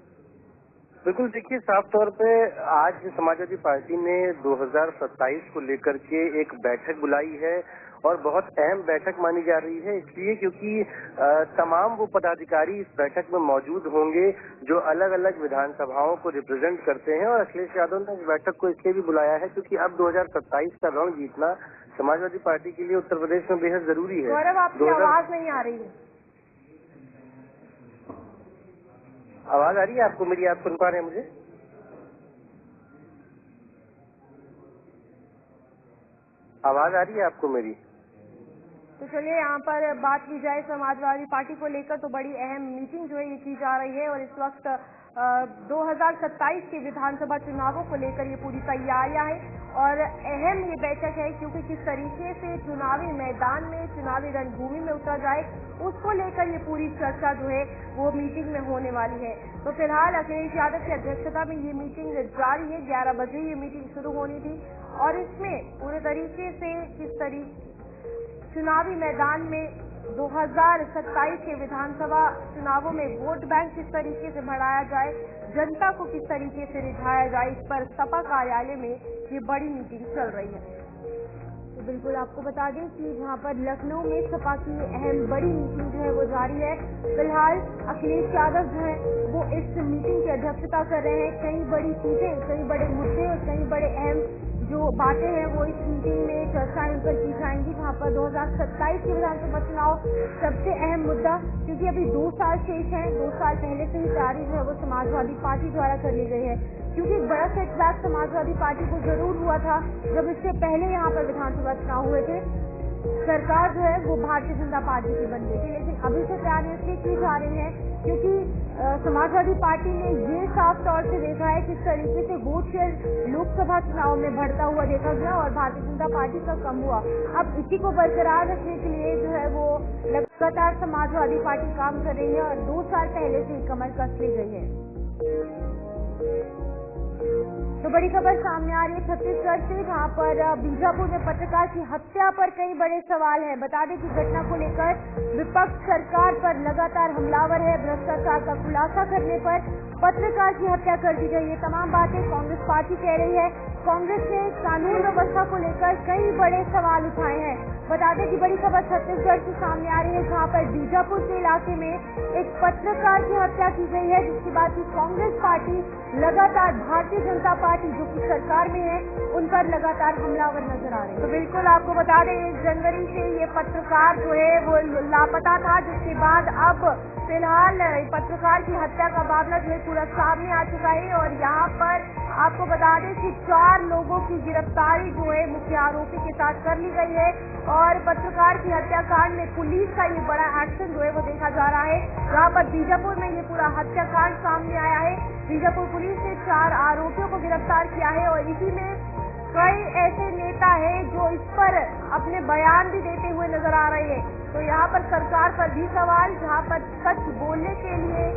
Speaker 5: बिल्कुल, देखिए साफ तौर पे आज समाजवादी पार्टी ने 2027 को लेकर के एक बैठक बुलाई है और बहुत अहम बैठक मानी जा रही है, इसलिए क्योंकि तमाम वो पदाधिकारी इस बैठक में मौजूद होंगे जो अलग अलग विधानसभाओं को रिप्रेजेंट करते हैं। और अखिलेश यादव ने इस बैठक को इसलिए भी बुलाया है क्योंकि अब 2027 का रण जीतना समाजवादी पार्टी के लिए उत्तर प्रदेश में बेहद जरूरी है।
Speaker 1: गौरव, आपकी आवाज नहीं आ रही है।
Speaker 5: आवाज आ रही है आपको मेरी? आप सुन पा रहे हैं मुझे? आवाज आ रही है आपको मेरी?
Speaker 1: तो चलिए यहाँ पर बात की जाए समाजवादी पार्टी को लेकर, तो बड़ी अहम मीटिंग जो है ये की जा रही है और इस वक्त 2027 के विधानसभा चुनावों को लेकर ये पूरी तैयारियां हैं और अहम ये बैठक है क्योंकि किस तरीके से चुनावी मैदान में, चुनावी रणभूमि में उतरा जाए, उसको लेकर ये पूरी चर्चा जो है वो मीटिंग में होने वाली है। तो फिलहाल अखिलेश यादव की अध्यक्षता में ये मीटिंग जारी है। 11 बजे ये मीटिंग शुरू होनी थी और इसमें पूरे तरीके से किस तरीके चुनावी मैदान में 2027 के विधानसभा चुनावों में वोट बैंक किस तरीके से बढ़ाया जाए, जनता को किस तरीके से रिझाया जाए, इस पर सपा कार्यालय में ये बड़ी मीटिंग चल रही है। तो बिल्कुल आपको बता दें कि यहाँ पर लखनऊ में सपा की अहम बड़ी मीटिंग जो है वो जारी है। फिलहाल अखिलेश यादव जो है वो इस मीटिंग की अध्यक्षता कर रहे हैं। कई बड़ी चीजें, कई बड़े मुद्दे और कई बड़े अहम जो बातें हैं वो इस मीटिंग में चर्चाएं उनपर की जाएंगी, जहाँ पर 2027 के विधानसभा चुनाव सबसे अहम मुद्दा, क्योंकि अभी 2 साल शेष हैं। 2 साल पहले से ही तैयारी जो है वो समाजवादी पार्टी द्वारा कर ली गई है, क्योंकि एक बड़ा सेटबैक समाजवादी पार्टी को जरूर हुआ था जब इससे पहले यहाँ पर विधानसभा चुनाव हुए थे। सरकार जो है वो भारतीय जनता पार्टी की बन गई थी, लेकिन अभी से तैयारी इसलिए की जा रही है क्योंकि समाजवादी पार्टी ने ये साफ तौर से देखा है किस तरीके से वोट शेयर लोकसभा चुनाव में बढ़ता हुआ देखा गया और भारतीय जनता पार्टी का कम हुआ। अब इसी को बरकरार रखने के लिए जो है वो लगातार समाजवादी पार्टी काम कर रही है और 2 साल पहले से कमर कस ली गई है। तो बड़ी खबर सामने आ रही है छत्तीसगढ़ से, जहां पर बीजापुर में पत्रकार की हत्या पर कई बड़े सवाल हैं। बता दें कि घटना को लेकर विपक्ष सरकार पर लगातार हमलावर है। भ्रष्टाचार का खुलासा करने पर पत्रकार की हत्या कर दी गई। ये तमाम बातें कांग्रेस पार्टी कह रही है। कांग्रेस ने कानून व्यवस्था को लेकर कई बड़े सवाल उठाए हैं। बता दें कि बड़ी खबर छत्तीसगढ़ से सामने आ रही है, जहां पर बीजापुर के इलाके में एक पत्रकार की हत्या की गई है, जिसके बाद की कांग्रेस पार्टी लगातार भारतीय जनता पार्टी जो कि सरकार में है उन पर लगातार हमलावर नजर आ रहे हैं। तो बिल्कुल आपको बता दें 1 जनवरी से ये पत्रकार जो है वो लापता था, जिसके बाद अब फिलहाल पत्रकार की हत्या का मामला जो है पूरा सामने आ चुका है और यहाँ पर आपको बता दें कि 4 लोगों की गिरफ्तारी जो है मुख्य आरोपी के साथ कर ली गई है और पत्रकार की हत्याकांड में पुलिस का ये बड़ा एक्शन जो है वो देखा जा रहा है। जहाँ पर बीजापुर में ये पूरा हत्याकांड सामने आया है। बीजापुर पुलिस ने 4 आरोपियों को गिरफ्तार किया है और इसी में कई ऐसे नेता हैं जो इस पर अपने बयान भी देते हुए नजर आ रहे हैं। तो यहाँ पर सरकार पर भी सवाल, जहाँ पर सच बोलने के लिए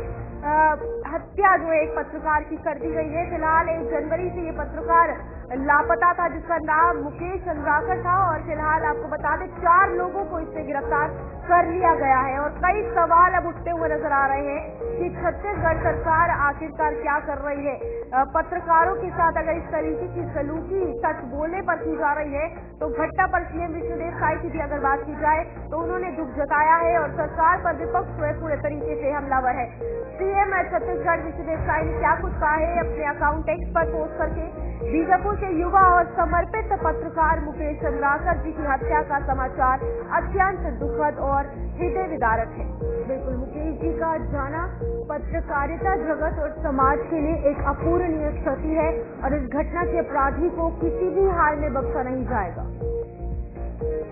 Speaker 1: हत्या जो है एक पत्रकार की कर दी गई है। फिलहाल 1 जनवरी से ये पत्रकार लापता था, जिसका नाम मुकेश चंद्राकर था और फिलहाल आपको बता दें 4 लोगों को इससे गिरफ्तार कर लिया गया है और कई सवाल अब उठते हुए नजर आ रहे हैं कि छत्तीसगढ़ सरकार आखिरकार क्या कर रही है। पत्रकारों के साथ अगर इस तरीके की सलूकी सच बोलने पर की जा रही है तो घटना पर सीएम विष्णुदेव साय की भी अगर बात की जाए तो उन्होंने दुख जताया है और सरकार पर विपक्ष जो है पूरे तरीके से हमलावर है। सीएम छत्तीसगढ़ विष्णुदेव साय ने क्या कुछ कहा है अपने अकाउंट एक्स पर पोस्ट करके। बीजापुर के युवा और समर्पित पत्रकार मुकेश चंद्राकर जी की हत्या का समाचार अत्यंत दुखद और हृदय विदारक है। बिल्कुल, मुकेश जी का जाना पत्रकारिता जगत और समाज के लिए एक अपूरणीय क्षति है और इस घटना के अपराधी को किसी भी हाल में बख्शा नहीं जाएगा।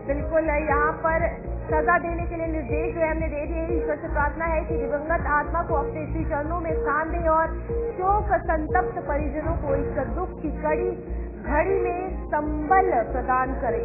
Speaker 1: बिल्कुल, यहाँ पर सजा देने के लिए निर्देश जो है हमने दे दिए। ईश्वर से प्रार्थना है कि दिवंगत आत्मा को अपने श्री चरणों में स्थान दे और शोक संतप्त परिजनों को इस दुख की कड़ी घड़ी में संबल प्रदान करे।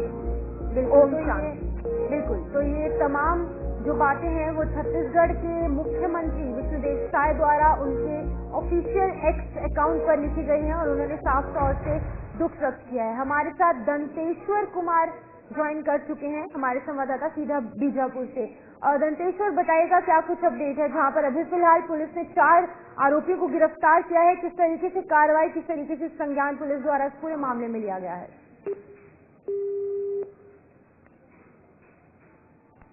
Speaker 1: बिल्कुल, तो ये तमाम जो बातें हैं वो छत्तीसगढ़ के मुख्यमंत्री विष्णुदेव साय द्वारा उनके ऑफिशियल एक्स अकाउंट पर लिखी गई हैं और उन्होंने साफ तौर से दुख व्यक्त किया है। हमारे साथ दंतेश्वर कुमार ज्वाइन कर चुके हैं, हमारे संवाददाता सीधा बीजापुर से, दंतेश्वर, बताइएगा क्या कुछ अपडेट है, जहां पर अभी फिलहाल पुलिस ने 4 आरोपियों को गिरफ्तार किया है, किस तरीके से कार्रवाई, किस तरीके से संज्ञान पुलिस द्वारा इस पूरे मामले में लिया गया है?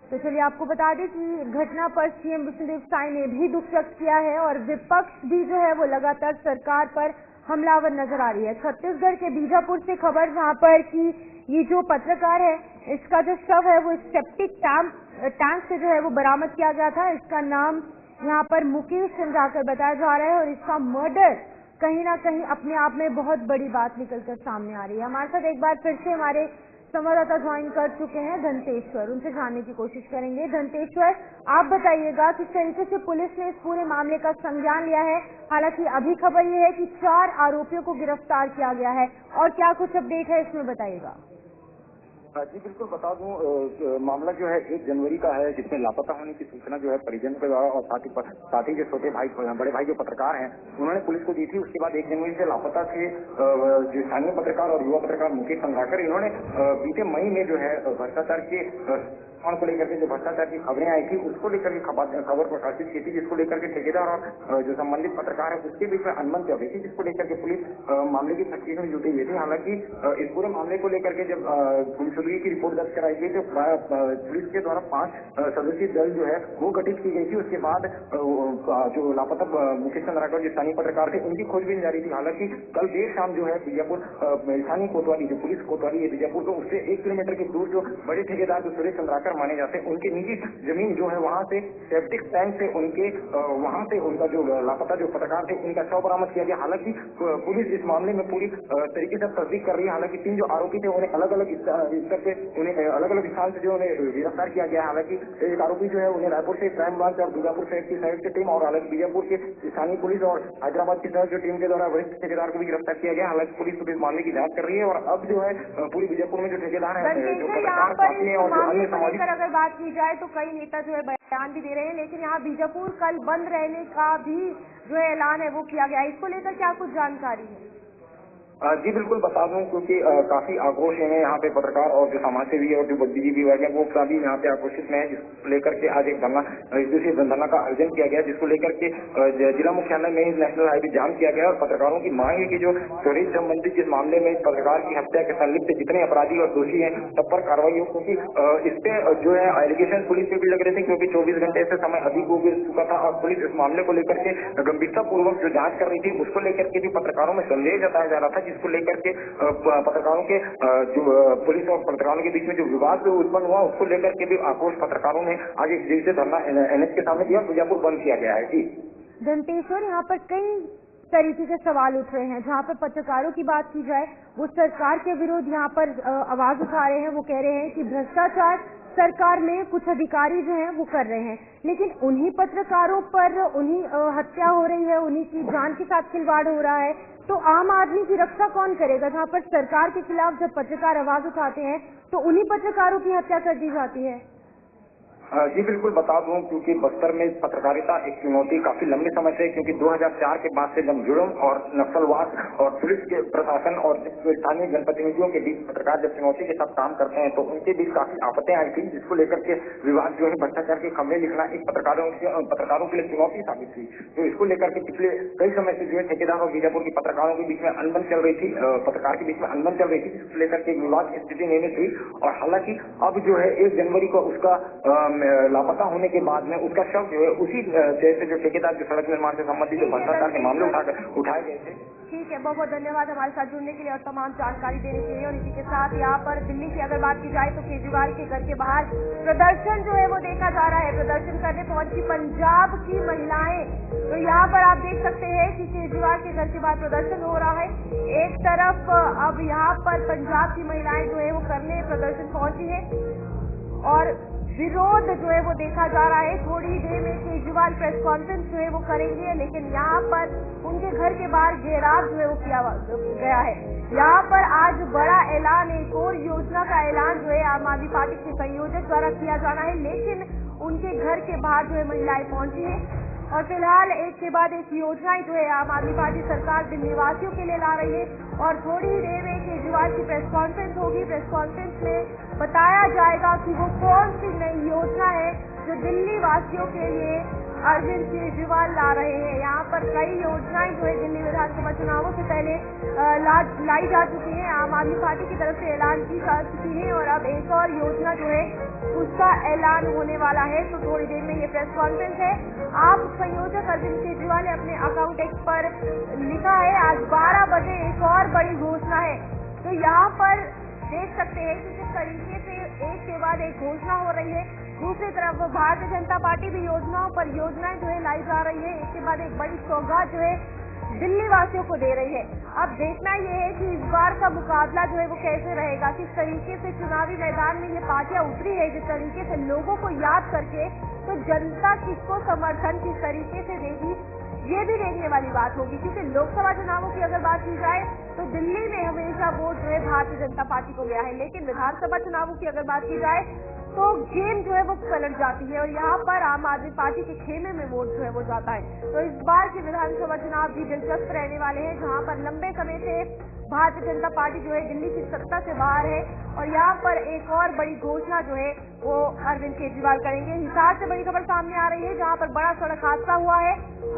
Speaker 1: तो चलिए आपको बता दें कि घटना पर सीएम विष्णुदेव साय ने भी दुख व्यक्त किया है और विपक्ष भी जो है वो लगातार सरकार पर हमलावर नजर आ रही है। छत्तीसगढ़ के बीजापुर से खबर, जहां पर कि ये जो पत्रकार है इसका जो शव है वो सेप्टिक टैंक से जो है वो बरामद किया गया था। इसका नाम यहाँ पर मुकेश चंद्राकर बताया जा रहा है और इसका मर्डर कहीं ना कहीं अपने आप में बहुत बड़ी बात निकलकर सामने आ रही है। हमारे साथ एक बार फिर से हमारे संवाददाता ज्वाइन कर चुके हैं धनतेश्वर, उनसे जानने की कोशिश करेंगे। धनतेश्वर, आप बताइएगा किस तरीके से पुलिस ने इस पूरे मामले का संज्ञान लिया है। हालांकि अभी खबर ये है कि 4 आरोपियों को गिरफ्तार किया गया है, और क्या कुछ अपडेट है इसमें बताइएगा।
Speaker 6: जी बिल्कुल बता दूं, मामला जो है 1 जनवरी का है, जिसमें लापता होने की सूचना जो है परिजनों के द्वारा और साथ ही जो छोटे भाई बड़े भाई जो पत्रकार हैं उन्होंने पुलिस को दी थी। उसके बाद 1 जनवरी से लापता थे जो स्थानीय पत्रकार और युवा पत्रकार मुकेश चंद्राकर। इन्होंने बीते मई में जो है भ्रष्टाचार के को लेकर के जो भ्रष्टाचार की खबरें आई थी उसको लेकर के खबर प्रकाशित की थी, जिसको लेकर के ठेकेदार और जो संबंधित पत्रकार है उसके बीच में अनबन चल रही थी, जिसको लेकर के पुलिस मामले की तफ्तीश में जुटी हुई थी। हालांकि इस पूरे मामले को लेकर के जब गुमशुदगी की रिपोर्ट दर्ज कराई गई तो पुलिस के द्वारा 5 सदस्यीय दल जो है वो गठित की गई थी। उसके बाद जो लापता मुकेश चंद्राकर जो स्थानीय पत्रकार थे उनकी खोजबीन जारी थी। हालांकि कल देर शाम जो है बीजापुर स्थानीय कोतवाली जो पुलिस कोतवाली है बीजापुर, तो उससे 1 किलोमीटर की दूर जो बड़े ठेकेदार जो सुरेश चंद्राकर माने जाते हैं उनकी निजी जमीन जो है वहां से सेप्टिक टैंक से वहां से उनका जो लापता जो पत्रकार थे उनका शव बरामद किया गया। हालांकि पुलिस इस मामले में पूरी तरीके से तस्दीक कर रही है। हालांकि 3 जो आरोपी थे उन्हें अलग अलग स्तर पे उन्हें अलग अलग स्थान से जो उन्हें गिरफ्तार किया गया है। हालांकि एक आरोपी जो है उन्हें रायपुर से क्राइम ब्रांच और बीजापुर शहर की संयुक्त टीम और अलग बीजापुर के स्थानीय पुलिस और हैदराबाद की जो टीम के द्वारा वरिष्ठ ठेकेदार को भी गिरफ्तार किया गया। हालांकि पुलिस इस मामले की जांच कर रही है और अब जो है पूरी बीजापुर में जो ठेकेदार है जो पत्रकार साथी है और जो अन्य सामाजिक
Speaker 1: अगर बात की जाए तो कई नेता जो है बयान भी दे रहे हैं, लेकिन यहाँ बीजापुर कल बंद रहने का भी जो ऐलान है वो किया गया है। इसको लेकर क्या कुछ जानकारी है?
Speaker 6: जी बिल्कुल बता दूं, क्योंकि काफी आक्रोश है यहाँ पे पत्रकार और जो समाज सेवी और जो बुद्धिजीवी वर्ग है वो सभी यहाँ पे आक्रोशित में है, जिसको लेकर के आज एक धरना एक दिवसीय धरना का आयोजन किया गया, जिसको लेकर के जिला मुख्यालय में नेशनल हाईवे जाम किया गया और पत्रकारों की मांग है कि जो चोरी संबंधित जिस मामले में पत्रकार की हत्या के संलिप्त जितने अपराधी और दोषी हैं सब पर कार्रवाई हो, क्योंकि इस पे जो है एलिगेशन पुलिस पे भी लग रहे थे, क्योंकि 24 घंटे से समय अधिक हो चुका था और पुलिस इस मामले को लेकर के गंभीरता पूर्वक जो जांच कर रही थी उसको लेकर के भी पत्रकारों में संदेह जताया जा रहा था, जिसको लेकर के पत्रकारों के जो पुलिस और पत्रकारों के बीच में जो विवाद उत्पन्न हुआ उसको लेकर के भी आक्रोश पत्रकारों ने आज एक दिवसीय धरना एनएच के सामने दिया और बीजापुर बंद किया गया है। जी
Speaker 1: धनतेश्वर, यहाँ पर कई तरीके के सवाल उठ रहे हैं। जहाँ पर पत्रकारों की बात की जाए वो सरकार के विरुद्ध यहाँ पर आवाज उठा रहे हैं। वो कह रहे हैं कि भ्रष्टाचार सरकार में कुछ अधिकारी जो हैं वो कर रहे हैं, लेकिन उन्हीं पत्रकारों पर उन्हीं हत्या हो रही है, उन्हीं की जान के साथ खिलवाड़ हो रहा है, तो आम आदमी की रक्षा कौन करेगा? जहाँ पर सरकार के खिलाफ जब पत्रकार आवाज उठाते हैं तो उन्हीं पत्रकारों की हत्या कर दी जाती है।
Speaker 6: जी बिल्कुल बता दूं, क्योंकि बस्तर में पत्रकारिता एक चुनौती काफी लंबे समय से, क्योंकि 2004 के बाद से जब जुर्म और नक्सलवाद और पुलिस के प्रशासन और स्थानीय जनप्रतिनिधियों के बीच पत्रकार जब चुनौती के साथ काम करते हैं तो उनके बीच काफी आफतें आई थी, जिसको लेकर के विवाद जो है भ्रष्टाचार की खबरें लिखना एक पत्रकारों के लिए चुनौती साबित हुई। तो इसको लेकर के पिछले कई समय से जो है ठेकेदार और बीजापुर की पत्रकारों के बीच में अनबन चल रही थी, पत्रकार के बीच में अनबन चल रही थी, जिसको लेकर के विवाद की स्थिति निर्मित हुई। और हालांकि अब जो है 1 जनवरी को उसका लापता होने के बाद में उसका शव जो है उसी जैसे जो ठेकेदार जो सड़क निर्माण से संबंधित जो भ्रष्टाचार के मामले उठाए गए थे।
Speaker 1: ठीक है, बहुत बहुत धन्यवाद हमारे साथ जुड़ने के लिए और तमाम जानकारी देने के लिए। और इसी के साथ यहाँ पर दिल्ली की अगर बात की जाए तो केजरीवाल के घर के बाहर प्रदर्शन जो है वो देखा जा रहा है। प्रदर्शन करने पहुंची पंजाब की महिलाएं, तो यहाँ पर आप देख सकते हैं कि केजरीवाल के घर के बाहर प्रदर्शन हो रहा है। एक तरफ अब यहाँ पर पंजाब की महिलाएं जो है वो करने प्रदर्शन पहुंची है और विरोध जो है वो देखा जा रहा है। थोड़ी देर में केजरीवाल प्रेस कॉन्फ्रेंस जो है वो करेंगे, लेकिन यहाँ पर उनके घर के बाहर घेराव जो है वो किया गया है। यहाँ पर आज बड़ा ऐलान, एक और योजना का ऐलान जो है आम आदमी पार्टी के संयोजक द्वारा किया जाना है, लेकिन उनके घर के बाहर जो है महिलाएं पहुंची है और फिलहाल एक के बाद एक योजनाएं जो है आम आदमी पार्टी सरकार दिल्ली वासियों के लिए ला रही है। और थोड़ी देर में केजरीवाल की प्रेस कॉन्फ्रेंस होगी। प्रेस कॉन्फ्रेंस में बताया जाएगा कि वो कौन सी नई योजना है जो दिल्ली वासियों के लिए अरविंद केजरीवाल ला रहे हैं। यहाँ पर कई योजनाएं जो है दिल्ली विधानसभा चुनावों से पहले लाई जा चुकी है, आम आदमी पार्टी की तरफ से ऐलान की जा चुकी है और अब एक और योजना जो है उसका ऐलान होने वाला है। तो थोड़ी देर में ये प्रेस कॉन्फ्रेंस है। आप संयोजक अरविंद केजरीवाल ने अपने अकाउंट एक्स पर लिखा है आज 12 बजे एक और बड़ी घोषणा है। तो यहाँ पर देख सकते हैं कि किस तरीके से एक के बाद एक घोषणा हो रही है। दूसरी तरफ भारतीय जनता पार्टी भी योजनाओं पर योजनाएं जो है लाई जा रही है, एक के बाद एक बड़ी सौगात जो है दिल्ली वासियों को दे रही है। अब देखना ये है कि इस बार का मुकाबला जो है वो कैसे रहेगा, किस तरीके से चुनावी मैदान में ये पार्टियां उतरी है, जिस तरीके से लोगों को याद करके, तो जनता किसको समर्थन किस तरीके से देगी ये भी देखने वाली बात होगी। क्योंकि लोकसभा चुनावों की अगर बात की जाए तो दिल्ली में हमेशा वोट जो है भारतीय जनता पार्टी को गया है, लेकिन विधानसभा चुनावों की अगर बात की जाए तो गेम जो है वो पलट जाती है और यहाँ पर आम आदमी पार्टी के खेमे में वोट जो है वो जाता है। तो इस बार के विधानसभा चुनाव भी दिलचस्प रहने वाले हैं, जहाँ पर लंबे समय से भारतीय जनता पार्टी जो है दिल्ली की सत्ता से बाहर है और यहाँ पर एक और बड़ी घोषणा जो है वो अरविंद केजरीवाल करेंगे। हिसार से बड़ी खबर सामने आ रही है, जहाँ पर बड़ा सड़क हादसा हुआ है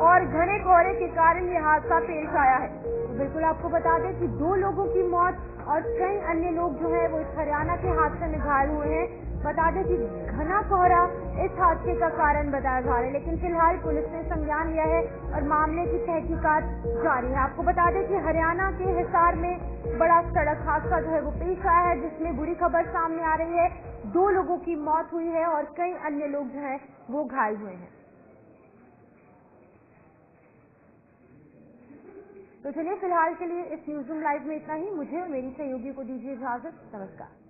Speaker 1: और घने कोहरे के कारण ये हादसा पेश आया है। तो बिल्कुल आपको बता दें कि 2 लोगों की मौत और कई अन्य लोग जो है वो इस हरियाणा के हादसे में घायल हुए हैं। बता दें कि घना कोहरा इस हादसे का कारण बताया जा रहा है, लेकिन फिलहाल पुलिस ने संज्ञान लिया है और मामले की तहकीकात जारी है। आपको बता दें कि हरियाणा के हिसार में बड़ा सड़क हादसा जो है वो पेश आया है, जिसमें बुरी खबर सामने आ रही है। 2 लोगों की मौत हुई है और कई अन्य लोग जो है वो घायल हुए हैं। तो चलिए फिलहाल के लिए इस न्यूज़ रूम लाइव में इतना ही। मुझे और मेरी सहयोगी को दीजिए इजाजत। नमस्कार।